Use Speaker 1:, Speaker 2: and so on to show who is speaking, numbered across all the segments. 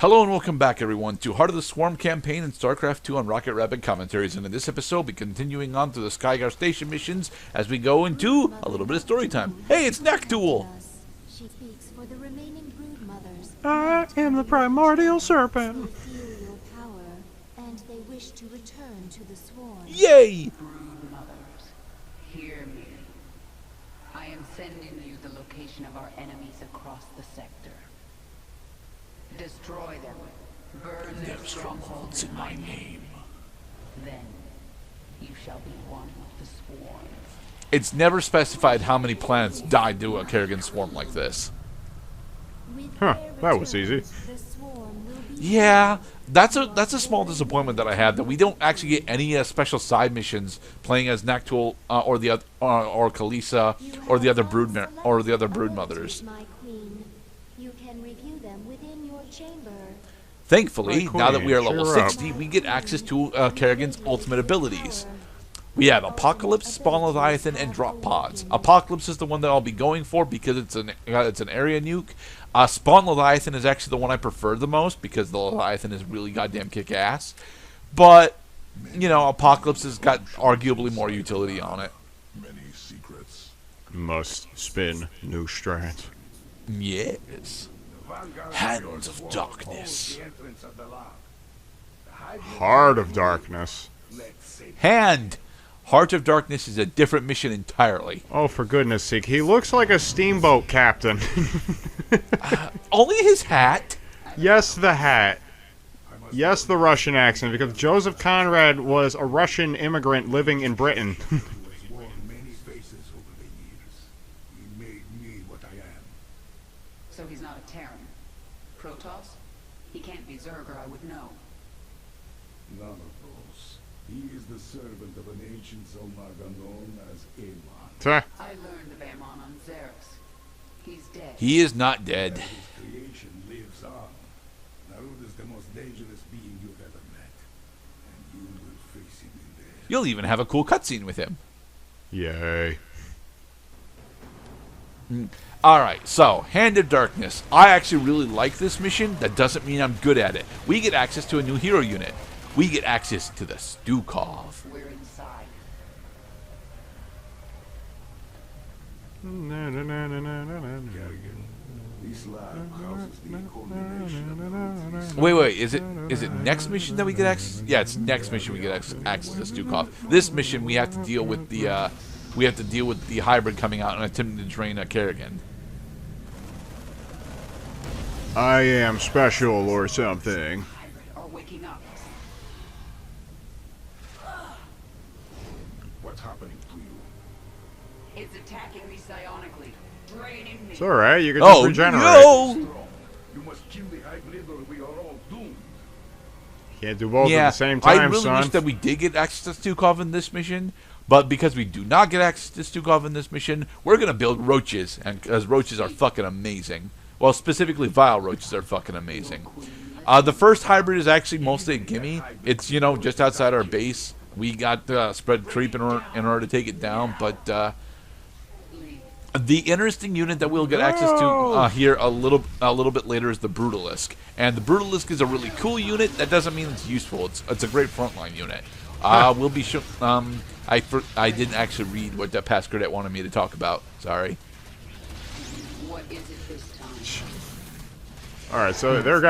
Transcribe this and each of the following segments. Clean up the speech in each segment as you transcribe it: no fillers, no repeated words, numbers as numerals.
Speaker 1: Hello and welcome back, everyone, to Heart of the Swarm campaign in StarCraft 2 on Rocket Rapid Commentaries. And in this episode, we'll be continuing on to the SkyGierr station missions as we go into a little bit of story time. Hey, it's Naktul!
Speaker 2: She speaks for the remaining brood mothers.
Speaker 3: I am the primordial serpent.
Speaker 2: They feel your power, and they wish to return to the swarm.
Speaker 1: Yay!
Speaker 4: Brood mothers, hear me. I am sending you the location of our enemies across the sector. Destroy them. Burn their strongholds in my name. Then you shall be one of the swarm.
Speaker 1: It's never specified how many planets died to a Kerrigan swarm like this.
Speaker 3: Huh, that was easy.
Speaker 1: Yeah, that's a small disappointment that I had, that we don't actually get any special side missions playing as Naktul or Kalisa or the other brood mothers.
Speaker 2: You can review them within your chamber.
Speaker 1: Thankfully,
Speaker 3: My
Speaker 1: now that we are
Speaker 3: queen,
Speaker 1: level
Speaker 3: cheer up.
Speaker 1: 60, we get access to Kerrigan's ultimate abilities. We have Apocolypse, Spawn Leviathan, and Drop Pods. Apocalypse is the one that I'll be going for because it's an area nuke. Spawn Leviathan is actually the one I prefer the most because the Leviathan is really goddamn kick-ass. But, you know, Apocalypse has got arguably more utility on it.
Speaker 5: Many secrets.
Speaker 3: Must spin new strands.
Speaker 1: Yes. Hands of Darkness.
Speaker 3: Heart of darkness.
Speaker 1: Hand! Heart of Darkness is a different mission entirely.
Speaker 3: Oh, for goodness sake, he looks like a steamboat captain.
Speaker 1: Only his hat?
Speaker 3: Yes, the hat. Yes, the Russian accent, because Joseph Conrad was a Russian immigrant living in Britain.
Speaker 5: Worn many faces over the years. He made me what I am.
Speaker 4: So he's not a Terran. Protoss? He can't be Zerg or I would know.
Speaker 5: None of those. He is the servant of an ancient Zolnaga known as Amon.
Speaker 3: Tuh.
Speaker 4: I learned of Amon on Xeris. He's dead.
Speaker 1: He is not dead.
Speaker 5: His creation lives on. Narud is the most dangerous being you've ever met. And you will face him in there.
Speaker 1: You'll even have a cool cutscene with him.
Speaker 3: Yay.
Speaker 1: Alright, so, Hand of Darkness. I actually really like this mission. That doesn't mean I'm good at it. We get access to a new hero unit. We get access to the Stukov.
Speaker 4: We're inside.
Speaker 5: Kerrigan, this lab houses the culmination of Narud's
Speaker 1: Wait, is it next mission that we get access? Yeah, it's next mission we get access to Stukov. This mission we have to deal with the hybrid coming out and attempting to drain a Kerrigan.
Speaker 3: I am special or something.
Speaker 4: Hybrid are waking up.
Speaker 5: What's happening to you?
Speaker 4: It's attacking me psionically. Draining me.
Speaker 3: It's alright, you can just
Speaker 1: Oh
Speaker 3: regenerate.
Speaker 1: no!
Speaker 5: You must kill the hybrid or we are all doomed.
Speaker 3: Can't do both
Speaker 1: Yeah,
Speaker 3: at the same time,
Speaker 1: I really
Speaker 3: son.
Speaker 1: wish that we did get access to Stukov in this mission, but because we do not get access to Stukov in this mission, we're gonna build Roaches, and because Roaches are fucking amazing. Well, specifically Vile Roaches are fucking amazing. The first hybrid is actually mostly a gimme. It's, you know, just outside our base. We got spread creep in order to take it down, but the interesting unit that we'll get access to here a little bit later is the Brutalisk, and the Brutalisk is a really cool unit. That doesn't mean it's useful. It's a great frontline unit. We'll be I didn't actually read what that past cadet wanted me to talk about. Sorry.
Speaker 4: What is it this time?
Speaker 3: Alright, so there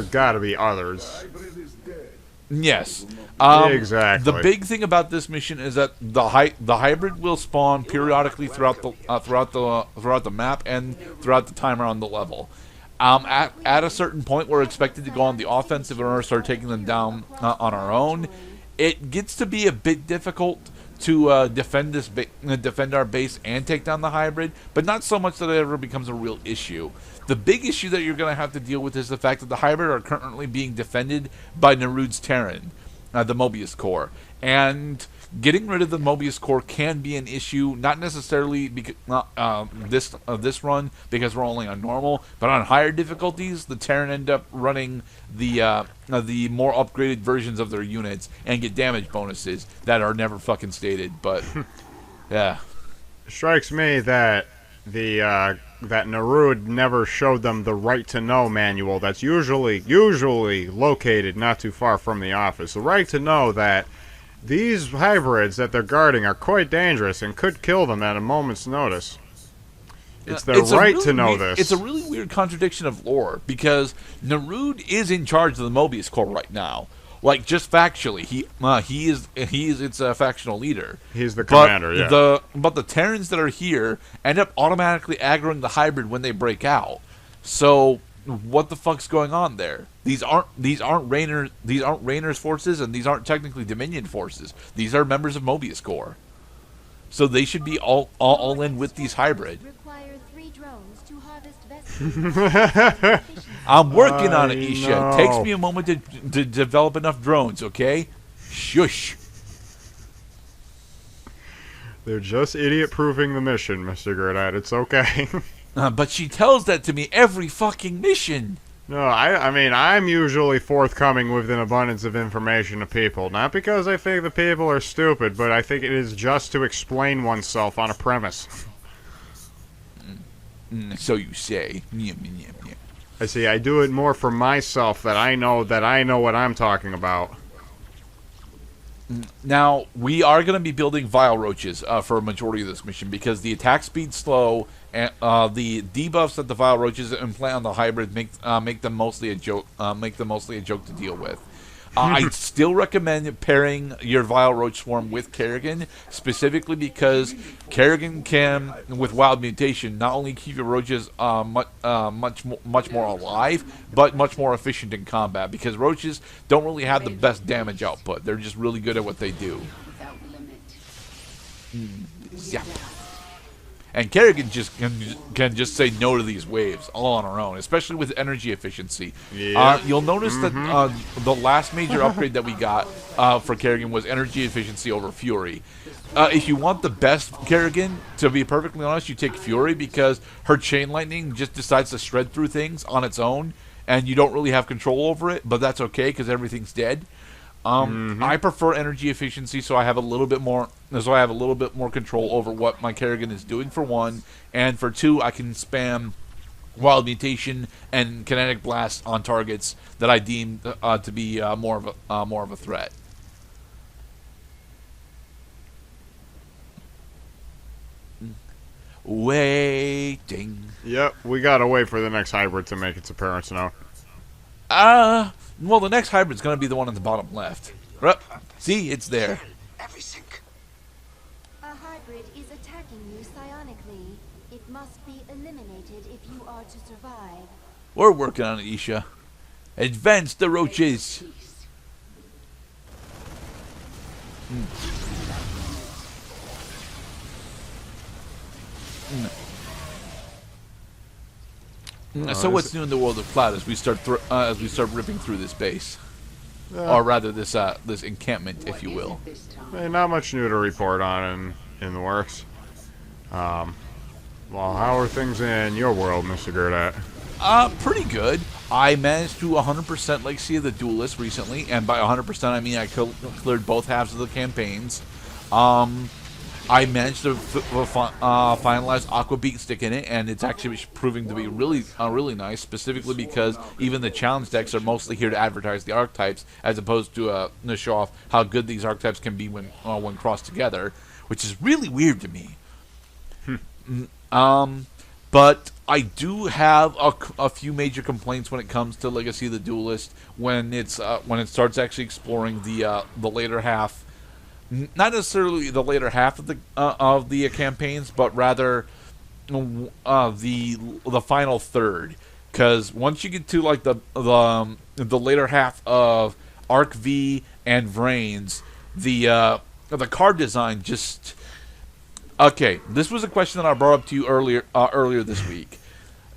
Speaker 3: gotta be others.
Speaker 5: Hybrid is dead.
Speaker 1: Yes.
Speaker 3: Exactly.
Speaker 1: The big thing about this mission is that the hybrid will spawn periodically throughout the map and throughout the timer on the level. At a certain point, we're expected to go on the offensive in order to start taking them down on our own. It gets to be a bit difficult to defend our base and take down the hybrid, but not so much that it ever becomes a real issue. The big issue that you're going to have to deal with is the fact that the hybrid are currently being defended by Narud's Terran, the Mobius Core, and getting rid of the Mobius Core can be an issue, not necessarily this run because we're only on normal, but on higher difficulties, the Terran end up running the more upgraded versions of their units and get damage bonuses that are never fucking stated. But yeah,
Speaker 3: It strikes me that the that Narud never showed them the right to know manual that's usually located not too far from the office. The right to know that these hybrids that they're guarding are quite dangerous and could kill them at a moment's notice. It's their right to know this.
Speaker 1: It's a really weird contradiction of lore, because Narud is in charge of the Mobius Corps right now. Like, just factually, he is its factional leader.
Speaker 3: He's the commander, yeah.
Speaker 1: But the Terrans that are here end up automatically aggroing the hybrid when they break out. So what the fuck's going on there? These aren't Raynor's forces, and these aren't technically Dominion forces. These are members of Mobius Corps. So they should be all in with these hybrid.
Speaker 2: Require 3 drones to harvest vessels.
Speaker 1: I'm working on it, Isha. It takes me a moment to develop enough drones, okay? Shush.
Speaker 3: They're just idiot-proofing the mission, Mr. Gerdad. It's okay.
Speaker 1: But she tells that to me every fucking mission.
Speaker 3: No, I mean, I'm usually forthcoming with an abundance of information to people. Not because I think the people are stupid, but I think it is just to explain oneself on a premise.
Speaker 1: So you say.
Speaker 3: I see, I do it more for myself that I know what I'm talking about.
Speaker 1: Now, we are going to be building Vile Roaches for a majority of this mission, because the attack speed's slow, and the debuffs that the Vile Roaches implant on the hybrid make them mostly a joke. To deal with. I still recommend pairing your Vile Roach Swarm with Kerrigan, specifically because Kerrigan can, with Wild Mutation, not only keep your Roaches much more alive, but much more efficient in combat, because Roaches don't really have the best damage output. They're just really good at what they do. Yeah. And Kerrigan can just say no to these waves all on her own, especially with energy efficiency.
Speaker 3: Yeah.
Speaker 1: You'll notice that the last major upgrade that we got for Kerrigan was energy efficiency over Fury. If you want the best Kerrigan, to be perfectly honest, you take Fury, because her Chain Lightning just decides to shred through things on its own, and you don't really have control over it, but that's okay because everything's dead. I prefer energy efficiency, so I have a little bit more control over what my Kerrigan is doing, for one, and for two, I can spam Wild Mutation and Kinetic Blast on targets that I deem to be more of a threat. Waiting.
Speaker 3: Yep, we gotta wait for the next hybrid to make its appearance now.
Speaker 1: Well, the next hybrid's going to be the one on the bottom left. See, it's there.
Speaker 2: A hybrid is attacking you psionically. It must be eliminated if you are to survive.
Speaker 1: We're working on it, Isha. Advance the Roaches. So what's new in the world of Cloud as we start ripping through this base, or rather this encampment, if you will?
Speaker 3: Not much new to report on in the works. Well, how are things in your world, Mr. Gerdad?
Speaker 1: Pretty good. I managed to 100% Legacy of the Duelist recently, and by 100% I mean I cleared both halves of the campaigns. I managed to finalize Aqua Beat Stick in it, and it's actually proving to be really nice, specifically because even the challenge decks are mostly here to advertise the archetypes, as opposed to show off how good these archetypes can be when crossed together, which is really weird to me. But I do have a few major complaints when it comes to Legacy of the Duelist when it starts actually exploring the later half. Not necessarily the later half of the campaigns, but rather the final third. Because once you get to like the later half of Arc V and Vrains, the card design just okay. This was a question that I brought up to you earlier this week,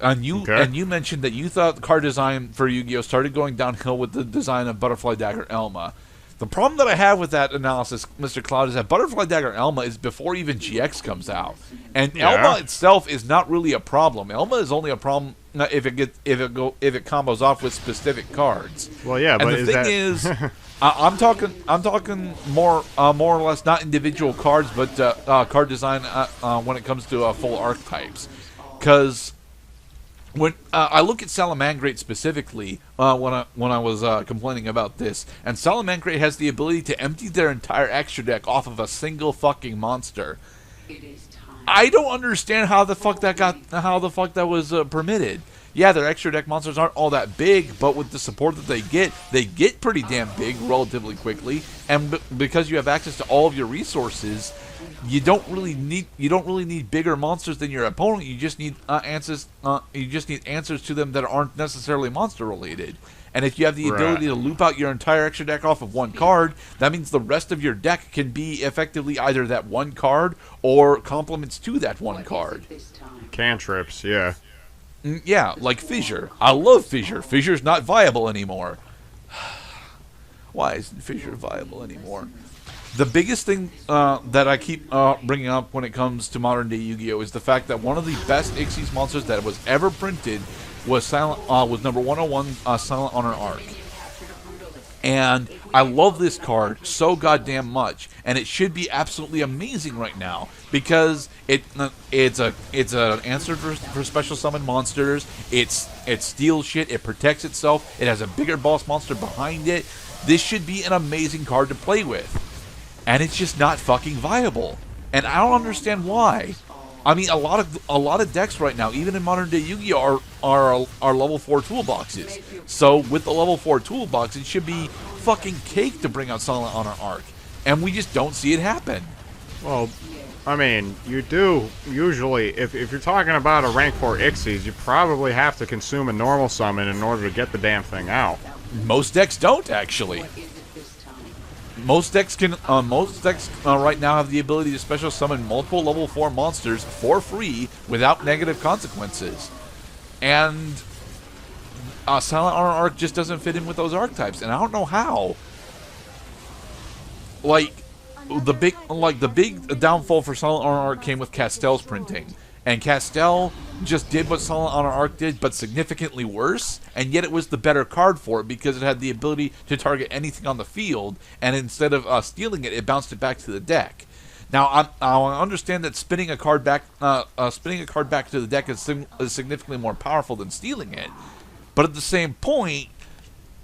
Speaker 1: and you mentioned that you thought the card design for Yu-Gi-Oh started going downhill with the design of Butterfly Dagger Elma. The problem that I have with that analysis, Mr. Cloud, is that Butterfly Dagger Elma is before even GX comes out, and Elma itself is not really a problem. Elma is only a problem if it combos off with specific cards.
Speaker 3: Well, yeah,
Speaker 1: and
Speaker 3: but
Speaker 1: the thing is, I'm talking more or less not individual cards, but card design when it comes to full archetypes, because when I look at Salamangreat specifically, when I was complaining about this, and Salamangreat has the ability to empty their entire extra deck off of a single fucking monster.
Speaker 4: It is time.
Speaker 1: I don't understand how the fuck that was permitted. Yeah, their extra deck monsters aren't all that big, but with the support that they get pretty damn big relatively quickly. And because you have access to all of your resources, you don't really need bigger monsters than your opponent. You just need answers. You just need answers to them that aren't necessarily monster related. And if you have the ability to loop out your entire extra deck off of one card, that means the rest of your deck can be effectively either that one card or complements to that one card.
Speaker 3: Cantrips, yeah.
Speaker 1: Yeah, like Fissure. I love Fissure. Fissure's not viable anymore. Why isn't Fissure viable anymore? The biggest thing that I keep bringing up when it comes to modern day Yu-Gi-Oh! Is the fact that one of the best Ixies monsters that was ever printed was number 101, Silent Honor Arc. And I love this card so goddamn much, and it should be absolutely amazing right now because it's an answer for special summon monsters. It steals shit. It protects itself. It has a bigger boss monster behind it. This should be an amazing card to play with, and it's just not fucking viable. And I don't understand why. I mean, a lot of decks right now, even in modern day Yu-Gi-Oh, are level 4 toolboxes. So with the level 4 toolbox, it should be fucking cake to bring out Silent Honor Arc, and we just don't see it happen.
Speaker 3: Well, I mean, you do usually, if you're talking about a rank 4 Ixies, you probably have to consume a normal summon in order to get the damn thing out.
Speaker 1: Most decks don't actually. Most decks right now have the ability to special summon multiple level 4 monsters for free without negative consequences. And Silent Honor Arc just doesn't fit in with those archetypes, and I don't know how. Like the big downfall for Silent Honor Arc came with Castel's printing. And Castel just did what Silent Honor Arc did, but significantly worse, and yet it was the better card for it because it had the ability to target anything on the field, and instead of stealing it, it bounced it back to the deck. Now, I understand that spinning a card back to the deck is significantly more powerful than stealing it, but at the same point,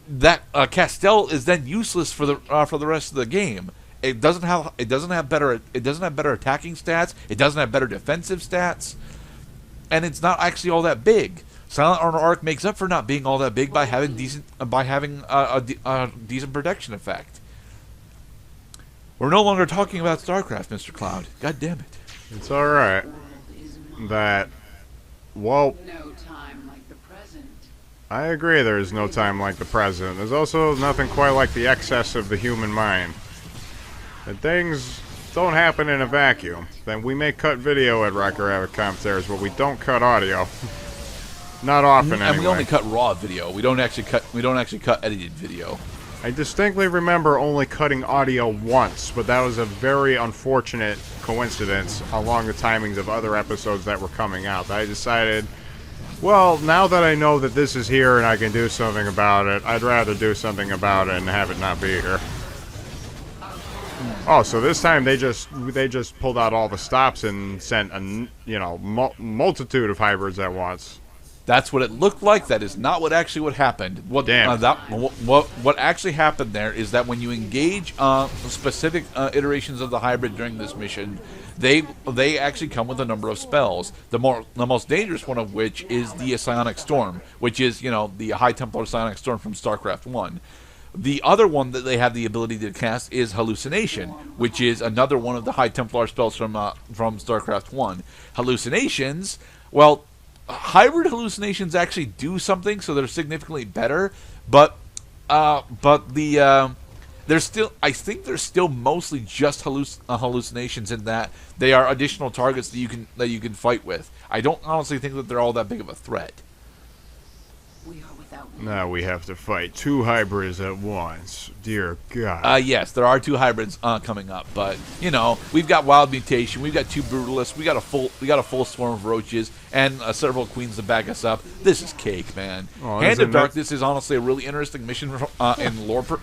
Speaker 1: that Castel is then useless for the rest of the game. It doesn't have better attacking stats. It doesn't have better defensive stats, and it's not actually all that big. Silent Honor Arc makes up for not being all that big by having a decent protection effect. We're no longer talking about StarCraft, Mr. Cloud. God damn it!
Speaker 3: It's all right. That, well,
Speaker 4: No time like the present.
Speaker 3: I agree. There is no time like the present. There's also nothing quite like the excess of the human mind. And things don't happen in a vacuum. Then we may cut video at Commentaries, but we don't cut audio. Not often, anyway.
Speaker 1: And we only cut raw video. We don't actually cut edited video.
Speaker 3: I distinctly remember only cutting audio once, but that was a very unfortunate coincidence along the timings of other episodes that were coming out. I decided, well, now that I know that this is here and I can do something about it, I'd rather do something about it and have it not be here. Oh, so this time they just pulled out all the stops and sent a multitude of hybrids at once.
Speaker 1: That's what it looked like. That is not what happened. What actually happened there is that when you engage specific iterations of the hybrid during this mission, they actually come with a number of spells. The most dangerous one of which is the Psionic Storm, which is the High Templar Psionic Storm from StarCraft 1. The other one that they have the ability to cast is Hallucination, which is another one of the High Templar spells from StarCraft 1. Hallucinations, well, hybrid hallucinations actually do something, so they're significantly better, but there's still mostly just hallucinations in that they are additional targets that you can fight with. I don't honestly think that they're all that big of a threat.
Speaker 3: Now we have to fight 2 hybrids at once. Dear God.
Speaker 1: Yes, there are 2 hybrids coming up, but we've got Wild Mutation, we've got 2 Brutalists, we got a full swarm of Roaches, and several Queens to back us up. This is cake, man. Hand of Darkness is honestly a really interesting mission in lore for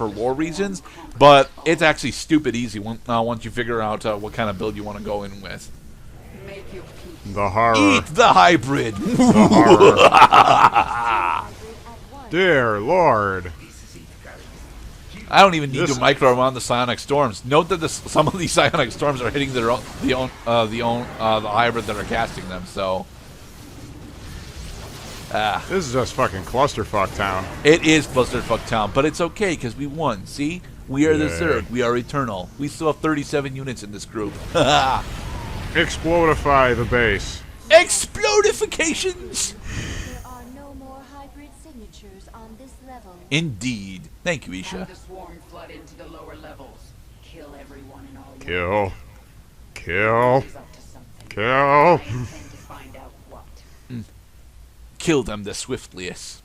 Speaker 1: lore reasons, but it's actually stupid easy once you figure out what kind of build you want to go in with.
Speaker 4: Make your peace.
Speaker 3: The horror.
Speaker 1: Eat the hybrid.
Speaker 3: The horror.
Speaker 2: Hybrid at once.
Speaker 3: Dear Lord.
Speaker 1: I don't even need
Speaker 3: This-
Speaker 1: to micro around the psionic storms. Note that some of these psionic storms are hitting the hybrid that are casting them. So,
Speaker 3: This is just fucking clusterfuck town.
Speaker 1: it is Clusterfuck Town, but it's okay because we won. See, we are the
Speaker 3: Yeah.
Speaker 1: Zerg. We are eternal. We still have 37 units in this group.
Speaker 3: Explodify the base.
Speaker 1: Explodifications.
Speaker 2: There are no more hybrid signatures on this level.
Speaker 1: Indeed. Thank you, Isha.
Speaker 4: And the swarm flood into the lower levels. Kill everyone in all
Speaker 3: Kill. Kill.
Speaker 4: is up to something.
Speaker 3: Kill.
Speaker 4: I intend to find out what.
Speaker 1: Kill them the swiftliest.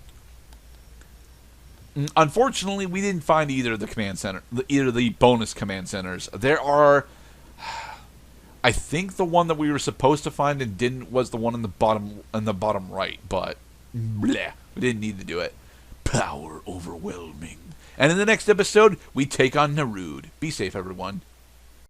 Speaker 1: Unfortunately, we didn't find either the command center, either the bonus command centers. There are, I think the one that we were supposed to find and didn't was the one in the bottom right, but bleh, we didn't need to do it. Power overwhelming. And in the next episode, we take on Narud. Be safe, everyone.